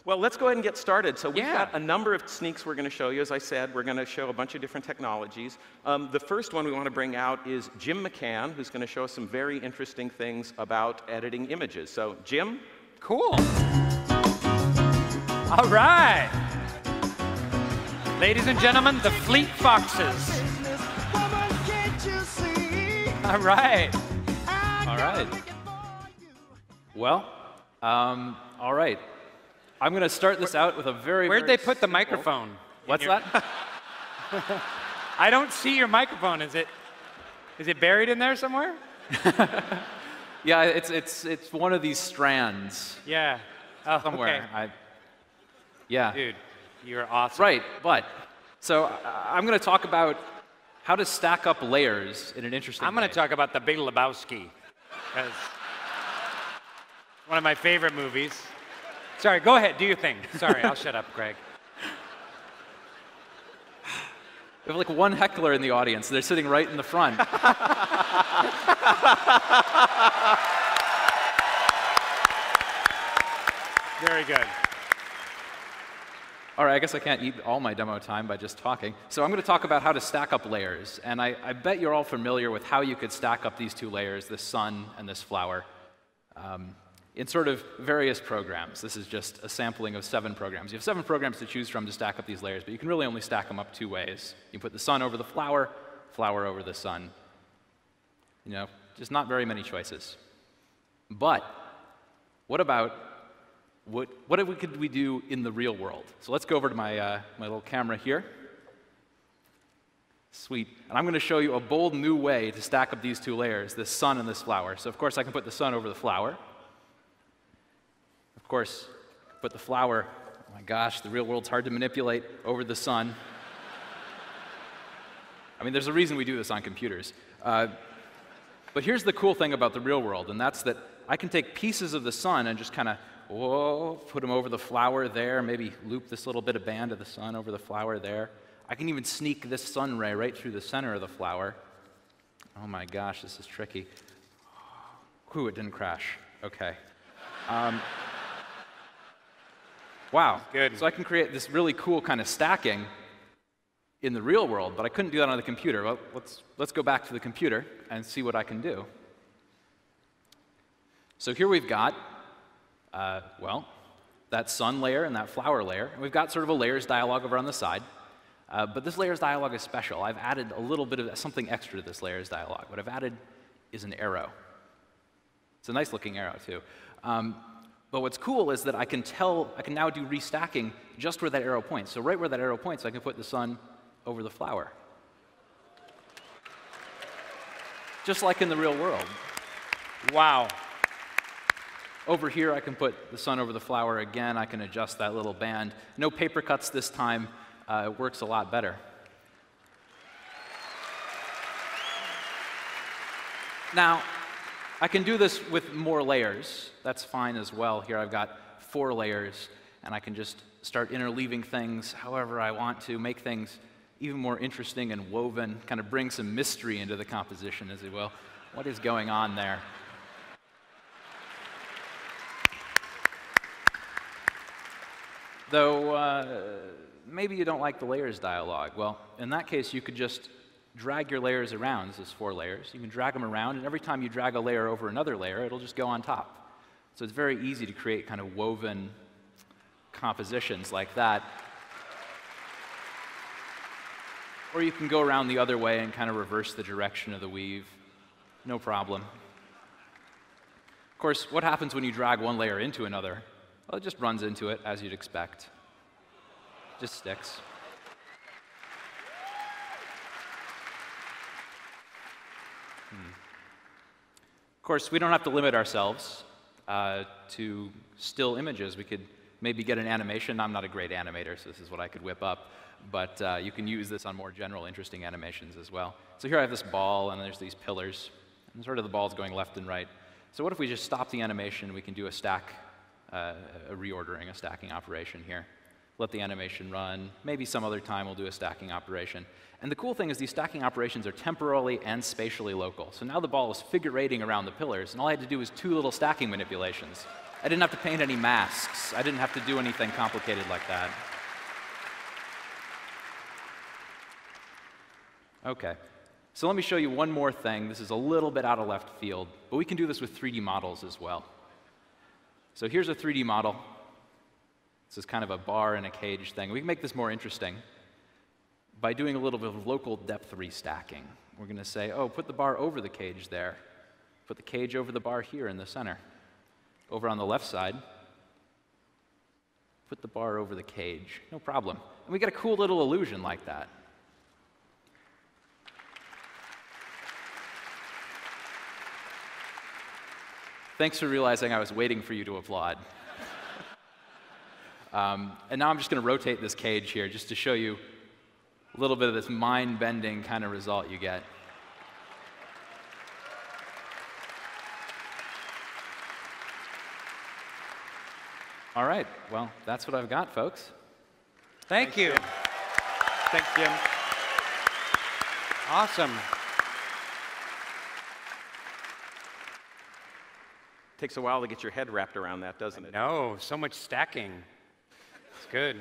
Well, let's go ahead and get started. So we've got a number of sneaks we're going to show you. As I said, we're going to show a bunch of different technologies. The first one we want to bring out is Jim McCann, who's going to show us some very interesting things about editing images. So, Jim? Cool. All right. Ladies and gentlemen, the Fleet Foxes. All right. All right. Well, all right. I'm going to start this out with a Where'd they put the microphone? What's that? I don't see your microphone. Is it buried in there somewhere? Yeah, it's one of these strands. Yeah. Oh, somewhere. Okay. Yeah. Dude, you're awesome. Right, but so I'm going to talk about how to stack up layers in an interesting way. I'm going to talk about The Big Lebowski. That's one of my favorite movies. Sorry, go ahead, do your thing. Sorry, I'll shut up, Greg. We have like one heckler in the audience. They're sitting right in the front. Very good. All right, I guess I can't eat all my demo time by just talking. So I'm going to talk about how to stack up layers. And I bet you're all familiar with how you could stack up these two layers, this sun and this flower, in sort of various programs. This is just a sampling of 7 programs. You have 7 programs to choose from to stack up these layers, but you can really only stack them up 2 ways. You put the sun over the flower, flower over the sun. You know, just not very many choices. But what about what could we do in the real world? So let's go over to my my little camera here. Sweet. And I'm going to show you a bold new way to stack up these 2 layers, this sun and this flower. So of course I can put the sun over the flower. Of course, put the flower, oh my gosh, the real world's hard to manipulate, over the sun. I mean, there's a reason we do this on computers. But here's the cool thing about the real world, and that's that I can take pieces of the sun and just kind of, put them over the flower there, maybe loop this little bit of band of the sun over the flower there. I can even sneak this sun ray right through the center of the flower. Oh my gosh, this is tricky. Whew, it didn't crash. Okay. Wow. Good. So I can create this really cool kind of stacking in the real world, but I couldn't do that on the computer. Well, let's go back to the computer and see what I can do. So here we've got, well, that sun layer and that flower layer. And we've got sort of a layers dialog over on the side. But this layers dialog is special. I've added a little bit of something extra to this layers dialog. What I've added is an arrow. It's a nice looking arrow, too. But what's cool is that I can now do restacking just where that arrow points. So right where that arrow points, I can put the sun over the flower. Just like in the real world. Wow. Over here, I can put the sun over the flower again. I can adjust that little band. No paper cuts this time. It works a lot better. Now, I can do this with more layers. That's fine as well. Here I've got 4 layers, and I can just start interleaving things however I want to, make things even more interesting and woven, kind of bring some mystery into the composition, as it will. What is going on there? Though, maybe you don't like the layers dialog. Well, in that case, you could just drag your layers around. This is 4 layers. You can drag them around, and every time you drag a layer over another layer, it'll just go on top. So it's very easy to create kind of woven compositions like that. Or you can go around the other way and kind of reverse the direction of the weave. No problem. Of course, what happens when you drag one layer into another? Well, it just runs into it, as you'd expect. Just sticks. Of course, we don't have to limit ourselves to still images. We could maybe get an animation. I'm not a great animator, so this is what I could whip up. But you can use this on more general, interesting animations as well. So here I have this ball, and there's these pillars. And sort of the ball's going left and right. So what if we just stop the animation? We can do a stack, a reordering, a stacking operation here. Let the animation run. Maybe some other time we'll do a stacking operation. And the cool thing is these stacking operations are temporally and spatially local. So now the ball is figure-8ing around the pillars, and all I had to do was 2 little stacking manipulations. I didn't have to paint any masks. I didn't have to do anything complicated like that. OK. So let me show you one more thing. This is a little bit out of left field, but we can do this with 3D models as well. So here's a 3D model. This is kind of a bar and a cage thing. We can make this more interesting by doing a little bit of local depth restacking. We're going to say, oh, put the bar over the cage there. Put the cage over the bar here in the center. Over on the left side, put the bar over the cage. No problem. And we get a cool little illusion like that. Thanks for realizing I was waiting for you to applaud. And now I'm just going to rotate this cage here just to show you a little bit of this mind-bending kind of result you get. All right, well, that's what I've got, folks. Thank you. Thanks, Jim. Awesome. Takes a while to get your head wrapped around that, doesn't it? No, so much stacking. It's good.